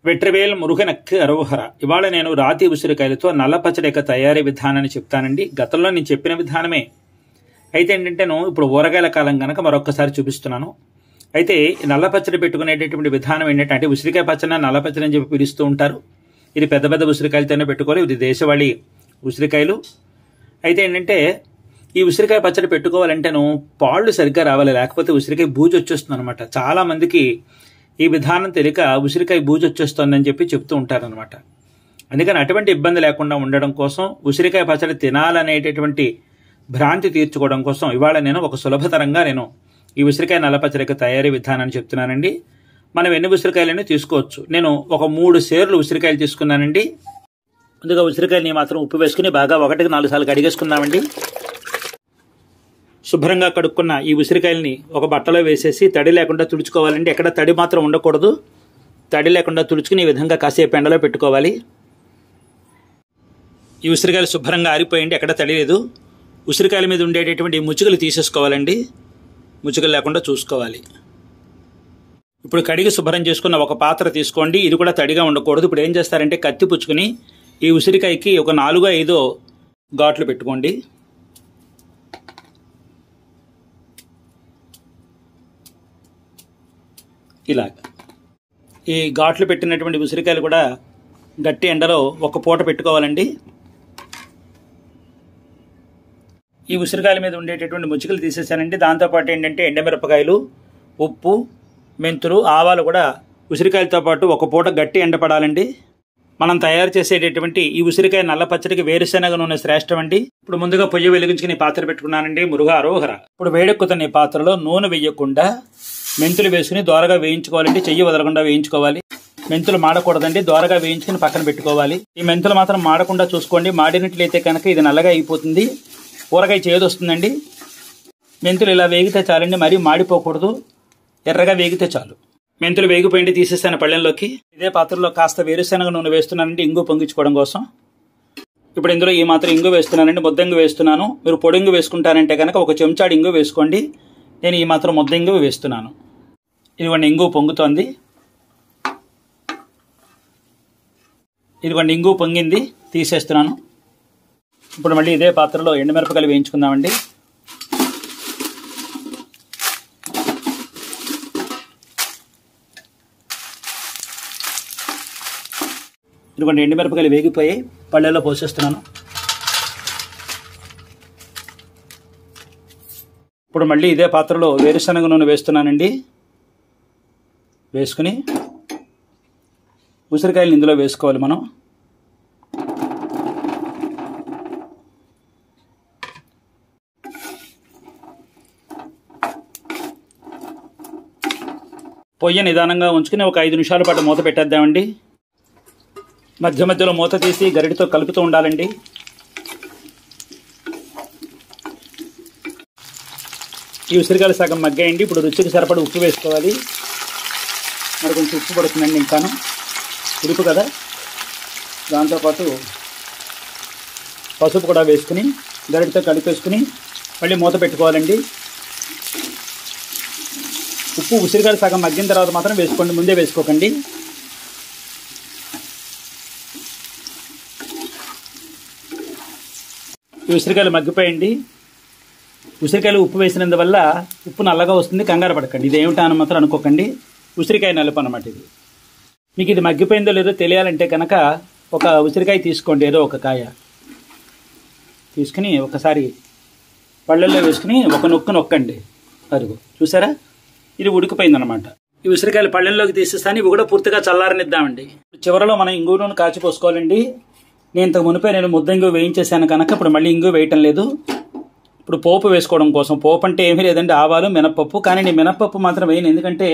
వెట్రివేల్ మురుగనక్కి అరోహర. ఇవాళ నేను రాతి ఉసిరికాయలతో నల్ల పచ్చడి యొక్క తయారీ విధానాన్ని చెప్తానండి. గతంలో నేను చెప్పిన విధానమే అయితే ఏంటంటే ఇప్పుడు ఊరగాయల కాలం కనుక మరొకసారి చూపిస్తున్నాను. అయితే నల్ల పచ్చడి పెట్టుకునేటటువంటి విధానం ఏంటంటే, అంటే ఉసిరికాయ పచ్చడి నల్ల పచ్చడి అని చెప్పి పిలుస్తూ ఉంటారు. ఇది పెద్ద పెద్ద ఉసిరికాయలతోనే పెట్టుకోవాలి. ఇది దేశవాళీ ఉసిరికాయలు. అయితే ఏంటంటే ఈ ఉసిరికాయ పచ్చడి పెట్టుకోవాలంటేను పాళ్ళు సరిగ్గా రావాలి, లేకపోతే ఉసిరికాయ బూజు వచ్చేస్తుంది అనమాట. చాలా మందికి ఈ విధానం తెలియక ఉసిరికాయ బూజు వచ్చేస్తుందని చెప్పి చెప్తూ ఉంటారనమాట. అందుకని అటువంటి ఇబ్బంది లేకుండా ఉండడం కోసం, ఉసిరికాయ పచ్చడి తినాలనేటటువంటి భ్రాంతి తీర్చుకోవడం కోసం ఇవాళ నేను ఒక సులభతరంగా ఈ ఉసిరికాయ నల్ల పచ్చడి యొక్క తయారీ విధానాన్ని చెప్తున్నానండి. మనం ఎన్ని ఉసిరికాయలని తీసుకోవచ్చు. నేను ఒక 3 సేర్లు ఉసిరికాయలు తీసుకున్నానండి. ముందుగా ఉసిరికాయని మాత్రం ఉప్పు వేసుకుని బాగా 1-4 సార్లు కడిగేసుకుందామండి. శుభ్రంగా కడుక్కున్న ఈ ఉసిరికాయలని ఒక బట్టలో వేసేసి తడి లేకుండా తుడుచుకోవాలండి. ఎక్కడ తడి మాత్రం ఉండకూడదు. తడి లేకుండా తుడుచుకుని ఈ విధంగా కాసేపు ఎండలో పెట్టుకోవాలి. ఈ ఉసిరికాయలు శుభ్రంగా ఆరిపోయండి, ఎక్కడ తడి లేదు. ఉసిరికాయల మీద ఉండేటటువంటి ముచ్చుకలు తీసేసుకోవాలండి. ముచ్చుకలు లేకుండా చూసుకోవాలి. ఇప్పుడు కడిగి శుభ్రం చేసుకున్న ఒక పాత్ర తీసుకోండి. ఇది కూడా తడిగా ఉండకూడదు. ఇప్పుడు ఏం చేస్తారంటే కత్తి పుచ్చుకుని ఈ ఉసిరికాయకి ఒక 4-5 ఘాట్లు పెట్టుకోండి. ఇలాగ ఈ ఘాట్లు పెట్టినటువంటి ఉసిరికాయలు కూడా గట్టి ఎండలో ఒక పూట పెట్టుకోవాలండి. ఈ ఉసిరికాయల మీద ఉండేటటువంటి ముచ్చుకలు తీసేసానండి. దాంతోపాటు ఏంటంటే ఎండమిరపకాయలు, ఉప్పు, మెంతులు, ఆవాలు కూడా ఉసిరికాయలతో పాటు ఒక పూట గట్టి ఎండపడాలండి. మనం తయారు చేసేటటువంటి ఈ ఉసిరికాయ నల్ల పచ్చడికి వేరుశెనగ నూనె శ్రేష్టం అండి. ఇప్పుడు ముందుగా పొయ్యి వెలిగించుకుని పాత్ర పెట్టుకున్నానండి. మురుగా అరోహర. ఇప్పుడు వేడెక్కుతున్న ఈ పాత్రలో నూనె వేయకుండా మెంతులు వేసుకుని దోరగా వేయించుకోవాలండి. చెయ్యి వదలకుండా వేయించుకోవాలి. మెంతులు మాడకూడదండి. దోరగా వేయించుకుని పక్కన పెట్టుకోవాలి. ఈ మెంతులు మాత్రం మాడకుండా చూసుకోండి. మాడినట్లయితే కనుక ఇది నల్లగా అయిపోతుంది, ఊరగాయ చేదొస్తుందండి. మెంతులు ఇలా వేగితే చాలండి, మరీ మాడిపోకూడదు. ఎర్రగా వేగితే చాలు. మెంతులు వేగిపోయింది, తీసేస్తాను పళ్ళెంలోకి. ఇదే పాత్రలో కాస్త వేరుశెనగ నూనె వేస్తున్నానండి, ఇంగు పొంగించుకోవడం కోసం. ఇప్పుడు ఇందులో ఈ మాత్రం ఇంగు వేస్తున్నానండి, ముద్దంగు వేస్తున్నాను. మీరు పొడింగు వేసుకుంటారంటే కనుక ఒక చెంచాడు ఇంగు వేసుకోండి. నేను ఈ మాత్రం ముద్దంగు వేస్తున్నాను. ఇదిగోండి ఇంగు పొంగుతోంది. ఇదిగోండి ఇంగు పొంగింది, తీసేస్తున్నాను. ఇప్పుడు మళ్ళీ ఇదే పాత్రలో ఎండుమిరపకాయలు వేయించుకుందామండి. ఇదిగోండి ఎండుమిరపకాయలు వేగిపోయి పళ్ళెల్లో పోసేస్తున్నాను. ఇప్పుడు మళ్ళీ ఇదే పాత్రలో వేరుశనగ నూనె వేస్తున్నానండి. వేసుకుని ఉసిరికాయలు ఇందులో వేసుకోవాలి మనం. పొయ్యి నిదానంగా ఉంచుకుని ఒక 5 నిమిషాల పాటు మూత పెట్టేద్దామండి. మధ్య మధ్యలో మూత తీసి గరిటతో కలుపుతూ ఉండాలండి. ఈ ఉసిరికాయలు సగం మగ్గాయండి. ఇప్పుడు రుచికి సరిపడి ఉప్పు వేసుకోవాలి. మరి కొంచెం ఉప్పు పడుతుందండి, ఇంకాను పులుపు కదా. దాంతోపాటు పసుపు కూడా వేసుకుని గరిటతో కలిపేసుకుని మళ్ళీ మూత పెట్టుకోవాలండి. ఉప్పు ఉసిరికాయలు సగం మగ్గిన తర్వాత మాత్రం వేసుకోండి, ముందే వేసుకోకండి. ఈ ఉసిరికాయలు మగ్గిపోయండి. ఉసిరికాయలు ఉప్పు వేసినందువల్ల ఉప్పు నల్లగా వస్తుంది, కంగారు పడకండి. ఇది ఏమిటా అని మాత్రం అనుకోకండి, ఉసిరికాయ నలుపు అన్నమాట ఇది. మీకు ఇది మగ్గిపోయిందో లేదో తెలియాలంటే కనుక ఒక ఉసిరికాయ తీసుకోండి, ఏదో ఒక కాయ తీసుకుని ఒకసారి పళ్ళల్లో వేసుకుని ఒక నొక్కండి. అదిగో చూసారా, ఇది ఉడికిపోయిందనమాట. ఈ ఉసిరికాయలు పళ్ళెంలోకి తీసేస్తాను. ఇవి కూడా పూర్తిగా చల్లారనిద్దామండి. చివరిలో మనం ఇంగు నూనె కాచి పోసుకోవాలండి. నేను ఇంతకు మునిపే ముద్దంగు వేయించేసాను కనుక ఇప్పుడు మళ్ళీ ఇంగు వేయటం లేదు. ఇప్పుడు పోపు వేసుకోవడం కోసం. పోపు అంటే ఏమీ లేదండి, ఆవాలు, మినప్పప్పు. కానీ నేను మినప్పప్పు మాత్రం వేయను, ఎందుకంటే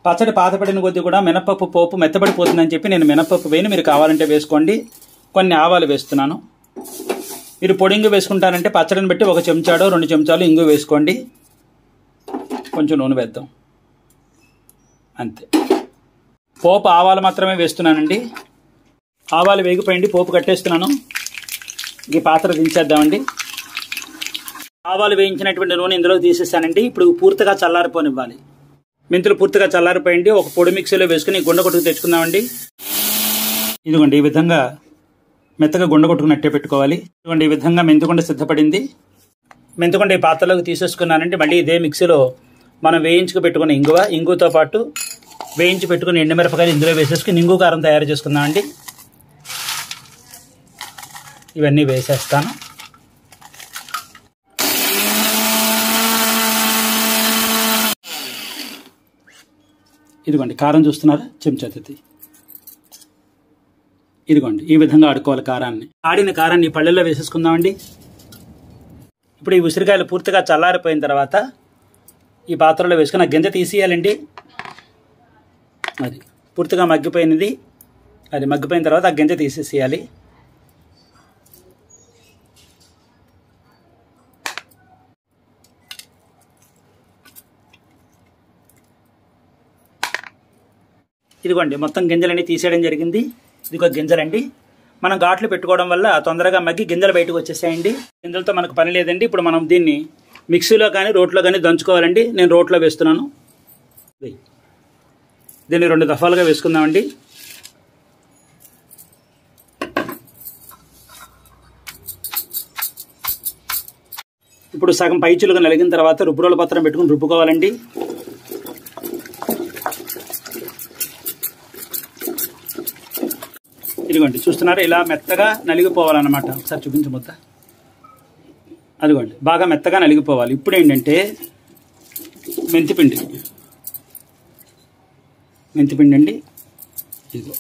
పచ్చడి పాతపడిన కొద్దీ కూడా మినప్పప్పు పోపు మెత్తబడిపోతుందని చెప్పి నేను మినప్పప్పు వేయను. మీరు కావాలంటే వేసుకోండి. కొన్ని ఆవాలు వేస్తున్నాను. మీరు పొడింగు వేసుకుంటారంటే పచ్చడిని బట్టి 1 చెంచాడో 2 చెంచాలు ఇంగు వేసుకోండి. కొంచెం నూనె వేద్దాం, అంతే. పోపు ఆవాలు మాత్రమే వేస్తున్నానండి. ఆవాలు వేగిపోయింది, పోపు కట్టేస్తున్నాను. ఈ పాత్ర దించేద్దామండి. ఆవాలు వేయించినటువంటి నూనె ఇందులో తీసేస్తానండి. ఇప్పుడు పూర్తిగా చల్లారిపోనివ్వాలి. మెంతులు పూర్తిగా చల్లారిపోయింది. ఒక పొడి మిక్సీలో వేసుకుని గుండ కొట్టుకు తెచ్చుకుందామండి. ఇదిగోండి ఈ విధంగా మెత్తగా గుండ కొట్టుకున్నట్టే పెట్టుకోవాలి. ఇదిగోండి ఈ విధంగా మెంతికొండ సిద్ధపడింది. మెంతికొండ ఈ పాత్రలోకి తీసేసుకున్నానంటే మళ్ళీ ఇదే మిక్సీలో మనం వేయించుకు పెట్టుకున్న ఇంగుతో పాటు వేయించి పెట్టుకుని ఎండుమిరపకాయలు ఇందులో వేసేసుకుని ఇంగు కారం తయారు చేసుకుందామండి. ఇవన్నీ వేసేస్తాను. ఇదిగోండి కారం చూస్తున్నారా, చెంచాతది. ఇదిగోండి ఈ విధంగా ఆడుకోవాలి కారాన్ని. ఆడిన కారాన్ని పళ్ళెల్లో వేసేసుకుందామండి. ఇప్పుడు ఈ ఉసిరికాయలు పూర్తిగా చల్లారిపోయిన తర్వాత ఈ పాత్రలో వేసుకుని గింజ తీసేయాలండి. అది పూర్తిగా మగ్గిపోయినది. అది మగ్గిపోయిన తర్వాత ఆ గింజ తీసేసేయాలి. ఇదిగోండి మొత్తం గింజలన్నీ తీసేయడం జరిగింది. ఇదిగో గింజలండి. మనం ఘాట్లు పెట్టుకోవడం వల్ల తొందరగా మగ్గి గింజలు బయటకు వచ్చేసాయండి. గింజలతో మనకు పని లేదండి. ఇప్పుడు మనం దీన్ని మిక్సీలో కానీ రోట్లో కానీ దంచుకోవాలండి. నేను రోట్లో వేస్తున్నాను. దీన్ని 2 దఫాలుగా వేసుకుందామండి. ఇప్పుడు సగం పైచులుగా నలిగిన తర్వాత రుబ్బురోల పత్రం పెట్టుకుని రుబ్బుకోవాలండి. ఇదిగోండి చూస్తున్నారా, ఇలా మెత్తగా నలిగిపోవాలన్నమాట. ఒకసారి చూపించబోత. అదిగోండి బాగా మెత్తగా నలిగిపోవాలి. ఇప్పుడు ఏంటంటే మెంతిపిండి అండి. ఇదిగో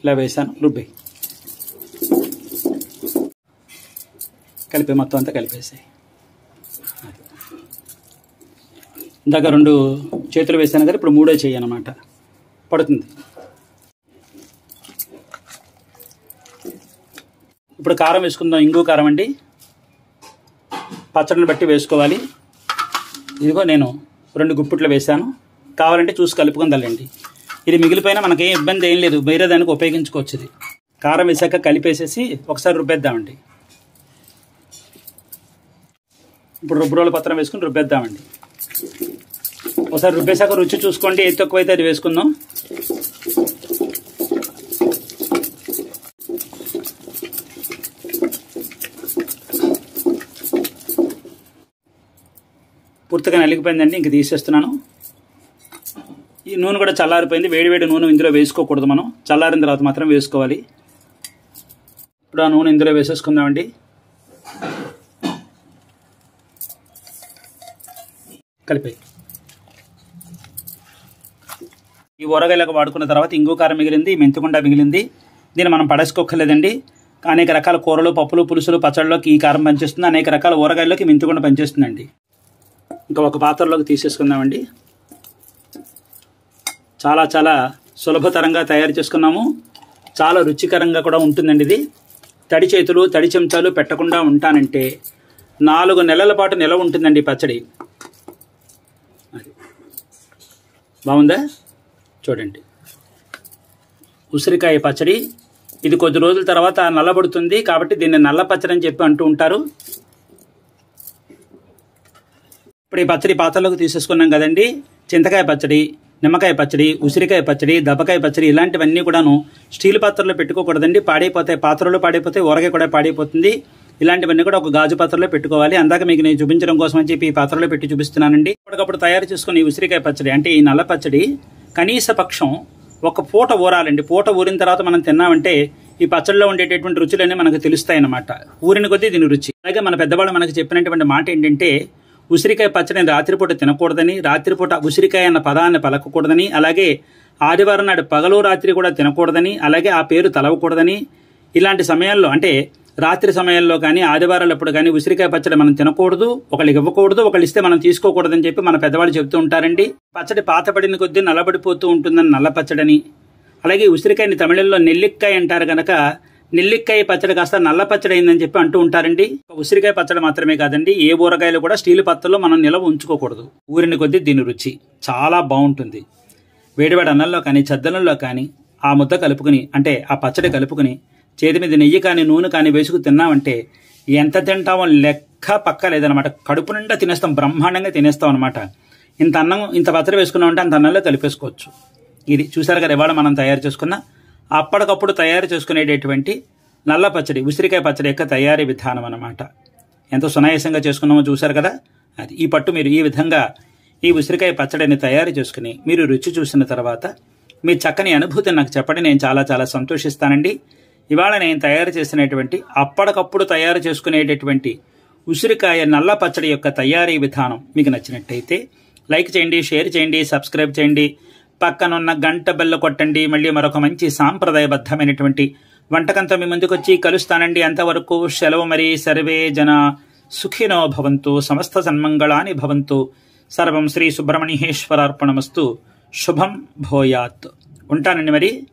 ఇలా వేసాను. రుబ్బి కలిపి మొత్తం అంతా కలిపేసాయి. ఇందాక 2 చేతులు వేసాను కదా, ఇప్పుడు 3వ చెయ్యి అన్నమాట పడుతుంది. ఇప్పుడు కారం వేసుకుందాం. ఇంగు కారం అండి. పచ్చడిని బట్టి వేసుకోవాలి. ఇదిగో నేను 2 గుప్పిట్లు వేసాను. కావాలంటే చూసి కలుపుకుందాలండి. ఇది మిగిలిపోయినా మనకేం ఇబ్బంది ఏం లేదు, వేరే దానికి ఉపయోగించుకోవచ్చు. ఇది కారం వేసాక కలిపేసేసి ఒకసారి రుబ్బేద్దామండి. ఇప్పుడు రుబ్బురోల పత్రం వేసుకుని రుబ్బేద్దామండి. ఒకసారి రుబ్బేసాక రుచి చూసుకోండి, ఏది తక్కువైతే అది వేసుకుందాం. పూర్తిగా నలిగిపోయిందండి. ఇంక తీసేస్తున్నాను. ఈ నూనె కూడా చల్లారిపోయింది. వేడివేడి నూనె ఇందులో వేసుకోకూడదు, మనం చల్లారిన తర్వాత మాత్రం వేసుకోవాలి. ఇప్పుడు ఆ నూనె ఇందులో వేసేసుకుందామండి. కలిపి ఈ ఊరగాయలకు వాడుకున్న తర్వాత ఇంగు కారం మిగిలింది, మెంతికొండ మిగిలింది. దీన్ని మనం పడేసుకోక్కర్లేదండి. అనేక రకాల కూరలు, పప్పులు, పులుసులు, పచ్చళ్ళలోకి ఈ కారం పనిచేస్తుంది. అనేక రకాల ఊరగాయల్లోకి మెంతికొండ పనిచేస్తుందండి. ఇంకా ఒక పాత్రలోకి తీసేసుకుందామండి. చాలా చాలా సులభతరంగా తయారు చేసుకున్నాము. చాలా రుచికరంగా కూడా ఉంటుందండి. ఇది తడి చేతులు, తడి చెంచాలు పెట్టకుండా ఉంటానంటే 4 నెలల పాటు నిలవ ఉంటుందండి పచ్చడి. బాగుందా? చూడండి, ఉసిరికాయ పచ్చడి. ఇది కొద్ది రోజుల తర్వాత నల్లబడుతుంది కాబట్టి దీన్ని నల్ల పచ్చడి అని చెప్పి అంటూ ఉంటారు. ఇప్పుడు ఈ పచ్చడి పాత్రలోకి తీసేసుకున్నాం కదండి. చింతకాయ పచ్చడి, నిమ్మకాయ పచ్చడి, ఉసిరికాయ పచ్చడి, దబ్బకాయ పచ్చడి ఇలాంటివన్నీ కూడాను స్టీల్ పాత్రలో పెట్టుకోకూడదండి. పాడైపోతాయి, పాత్రలో పాడైపోతాయి, ఊరగాయ కూడా పాడైపోతుంది. ఇలాంటివన్నీ కూడా ఒక గాజు పాత్రలో పెట్టుకోవాలి. అందాక మీకు నేను చూపించడం కోసం అని చెప్పి ఈ పాత్రలో పెట్టి చూపిస్తున్నానండి. అప్పటికప్పుడు తయారు చేసుకుని ఈ ఉసిరికాయ పచ్చడి అంటే ఈ నల్ల పచ్చడి కనీస పక్షం 1 పూట ఊరాలండి. పూట ఊరిన తర్వాత మనం తిన్నామంటే ఈ పచ్చడిలో ఉండేటటువంటి రుచులన్నీ మనకు తెలుస్తాయన్నమాట. ఊరిన కొద్దీ దీని రుచి. అలాగే మన పెద్దవాళ్ళు మనకు చెప్పినటువంటి మాట ఏంటంటే ఉసిరికాయ పచ్చడిని రాత్రిపూట తినకూడదని, రాత్రిపూట ఉసిరికాయ అన్న పదాన్ని పలకకూడదని, అలాగే ఆదివారం నాడు పగలు రాత్రి కూడా తినకూడదని, అలాగే ఆ పేరు తలవకూడదని, ఇలాంటి సమయాల్లో అంటే రాత్రి సమయాల్లో కానీ ఆదివారాలప్పుడు కానీ ఉసిరికాయ పచ్చడి మనం తినకూడదు, ఒకళ్ళకి ఇవ్వకూడదు, ఒకళ్ళు ఇస్తే మనం తీసుకోకూడదని చెప్పి మన పెద్దవాళ్ళు చెప్తూ ఉంటారండి. పచ్చడి పాతపడిన కొద్దీ నల్లబడిపోతూ ఉంటుందని నల్ల పచ్చడని, అలాగే ఉసిరికాయని తమిళంలో నెల్లిక్కాయ అంటారు కనుక నెల్లిక్కాయ పచ్చడి కాస్త నల్ల పచ్చడి అయిందని చెప్పి అంటూ ఉంటారండి. ఉసిరికాయ పచ్చడి మాత్రమే కాదండి, ఏ ఊరగాయలు కూడా స్టీల్ పాత్రలో మనం నిలవ ఉంచుకోకూడదు. ఊరిన కొద్దీ దీని రుచి చాలా బాగుంటుంది. వేడివేడి అన్నంలో కానీ చద్దనంలో కానీ ఆ ముద్ద కలుపుకుని అంటే ఆ పచ్చడి కలుపుకుని చేతి మీద నెయ్యి కానీ నూనె కానీ వేసుకు తిన్నామంటే ఎంత తింటామో లెక్క పక్క లేదనమాట. కడుపు నిండా తినేస్తాం, బ్రహ్మాండంగా తినేస్తాం అనమాట. ఇంత అన్నం ఇంత పచ్చడి వేసుకున్నామంటే అంత అన్నంలో కలిపేసుకోవచ్చు. ఇది చూసారు కదా ఇవాళ మనం తయారు చేసుకున్న అప్పటికప్పుడు తయారు చేసుకునేటటువంటి నల్ల పచ్చడి, ఉసిరికాయ పచ్చడి యొక్క తయారీ విధానం అన్నమాట. ఎంత సునాయాసంగా చేసుకున్నామో చూశారు కదా. అది ఈ పట్టు మీరు ఈ విధంగా ఈ ఉసిరికాయ పచ్చడిని తయారు చేసుకుని మీరు రుచి చూసిన తర్వాత మీ చక్కని అనుభూతిని నాకు చెప్పండి. నేను చాలా చాలా సంతోషిస్తానండి. ఇవాళ నేను తయారు చేసినటువంటి అప్పటికప్పుడు తయారు చేసుకునేటటువంటి ఉసిరికాయ నల్ల పచ్చడి యొక్క తయారీ విధానం మీకు నచ్చినట్టయితే లైక్ చేయండి, షేర్ చేయండి, సబ్స్క్రైబ్ చేయండి, పక్కనున్న గంట బెల్ల కొట్టండి. మళ్ళీ మరొక మంచి సాంప్రదాయబద్ధమైనటువంటి వంటకంతో మీ ముందుకు వచ్చి కలుస్తానండి. అంతవరకు సెలవు. మరి సర్వే జన సుఖినో భవంతు, సమస్త సన్మంగళాని భవంతు. సర్వం శ్రీ సుబ్రహ్మణ్యేశ్వరార్పణమస్తు. శుభం భూయాత్. ఉంటానండి మరి.